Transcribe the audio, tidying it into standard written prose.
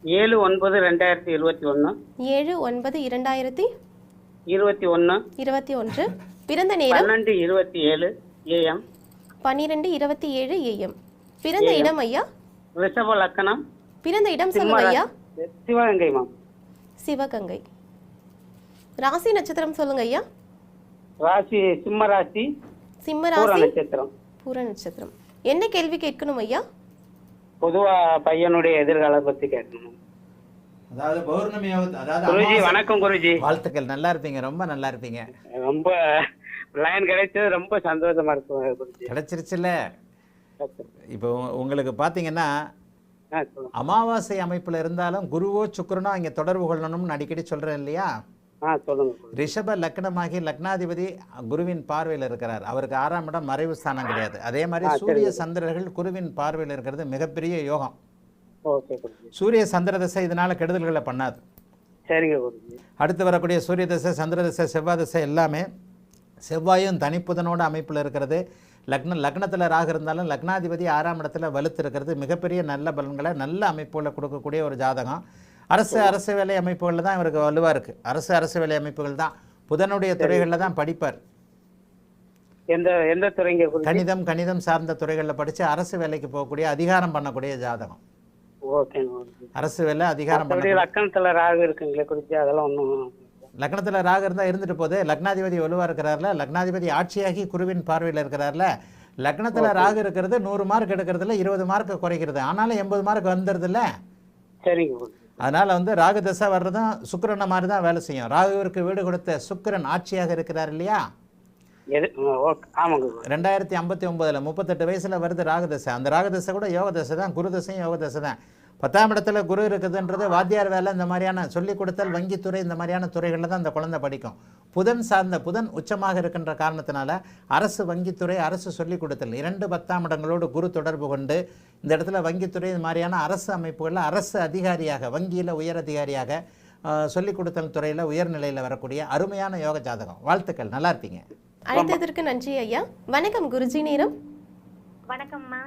7/9/2021. 7/9/2021. 21. பிறந்த நேரம் 12:27 AM. 12:27 AM. பிறந்த இடம் ஐயா? ரிஷப லக்கணம். பிறந்த இடம் சொல்லுங்க ஐயா. சிவகங்கை மேம். சிவகங்கை. ராசி நட்சத்திரம் சொல்லுங்க ஐயா. ராசி சிம்ம ராசி. சிம்ம பூர ராசி நட்சத்திரம். பூர நட்சத்திரம். என்ன கேள்வி கேட்கணும் ஐயா? பொதுவா பையனுடைய எதிர்காலம் பத்தி கேட்கணும். அதாவது பௌர்ணமி குருஜி வணக்கம் குருஜி. வாழ்த்துக்கள். நல்லா இருப்பீங்க, ரொம்ப நல்லா இருப்பீங்க. ரொம்ப லைன் கிடைச்சது ரொம்ப சந்தோஷமா இருக்கும் குருஜி. கிடைச்சிருச்சுல்ல. இப்போ உங்களுக்கு பார்த்தீங்கன்னா அமாவாசை அமைப்பில் இருந்தாலும் குருவோ சுக்கிரனோ அங்கே தொடர்பு கொள்ளணும்னு அடிக்கடி சொல்கிறேன் இல்லையா? சொல்லுங்க. ரிஷப லக்னமாகி லக்னாதிபதி குருவின் பார்வையில் இருக்கிறார். அவருக்கு 6ஆம் இடம் மறைவு ஸ்தானம் கிடையாது. அதே மாதிரி சூரிய சந்திரர்கள் குருவின் பார்வையில் இருக்கிறது மிகப்பெரிய யோகம். சூரிய சந்திர தசை இதனால கெடுதல்களை பண்ணாது. சரிங்க குருஜி. அடுத்து வரக்கூடிய சூரிய தசை, சந்திர தசை, செவ்வாய் தசை எல்லாமே செவ்வாயும் தனிப்புதனோட அமைப்பில் இருக்கிறது. லக்னத்தில் ராகு இருந்தாலும் லக்னாதிபதி 6ஆம் இடத்துல வலுத்து இருக்கிறது மிகப்பெரிய நல்ல பலன்களை நல்ல அமைப்புகளை கொடுக்கக்கூடிய ஒரு ஜாதகம். அரசு வேலை அமைப்புகளில் தான் இவருக்கு வலுவாக இருக்குது. அரசு வேலை அமைப்புகள் தான். புதனுடைய துறைகளில் தான் படிப்பார். எந்த துறைங்க? கணிதம் சார்ந்த துறைகளில் படித்து அரசு வேலைக்கு போகக்கூடிய அதிகாரம் பண்ணக்கூடிய ஜாதகம். அரசு வேலை அதிகாரம் பண்ண. லக்னத்தில் ராகு இருக்குங்களே குறிச்சி அதெல்லாம் ஒன்றும். லக்னத்தில் ராகு இருந்தால் இருந்துட்டு போகுது. லக்னாதிபதி வலுவாக இருக்கிறார்ல, லக்னாதிபதி ஆட்சியாகி குருவின் பார்வையில் இருக்கிறார்ல. லக்னத்தில் ராகு இருக்கிறது 100 மார்க் எடுக்கிறதுல 20 மார்க் குறைக்கிறது. ஆனாலும் 80 மார்க் வந்துடுதுல்ல. சரிங்க. அதனால் ராகு தசை வர்றதும் சுக்கிரனை மாதிரி தான் வேலை செய்யும். ராகுவிற்கு வீடு கொடுத்த சுக்கிரன் ஆட்சியாக இருக்கிறார் இல்லையா? 2059 38 வயசில் வருது ராகு தசை. அந்த ராகு தசை கூட யோக தசை தான். குரு தசையும் யோக தசை தான். 10ஆம் இடத்துல குரு இருக்குதுன்றது வாத்தியார் வேலை, இந்த மாதிரியான சொல்லிக் கொடுத்தல், வங்கித்துறை, இந்த மாதிரியான துறைகளில் தான் அந்த குழந்தை படிக்கும். புதன் உச்சமாக இருக்கின்ற காரணத்தினால அரசு வங்கித்துறை, அரசு சொல்லிக் கொடுத்தல் 2 10ஆம் இடங்களோடு குரு தொடர்பு கொண்டு இந்த இடத்துல வங்கித்துறை இது மாதிரியான அரசு அமைப்புகளில் அரசு அதிகாரியாக, வங்கியில் உயர் அதிகாரியாக, சொல்லிக் கொடுத்தல் துறையில் உயர்நிலையில் வரக்கூடிய அருமையான யோக ஜாதகம். வாழ்த்துக்கள், நல்லா இருப்பீங்க. அழைத்ததற்கு நன்றி ஐயா. வணக்கம் குருஜி. நேரம் வணக்கம்மா.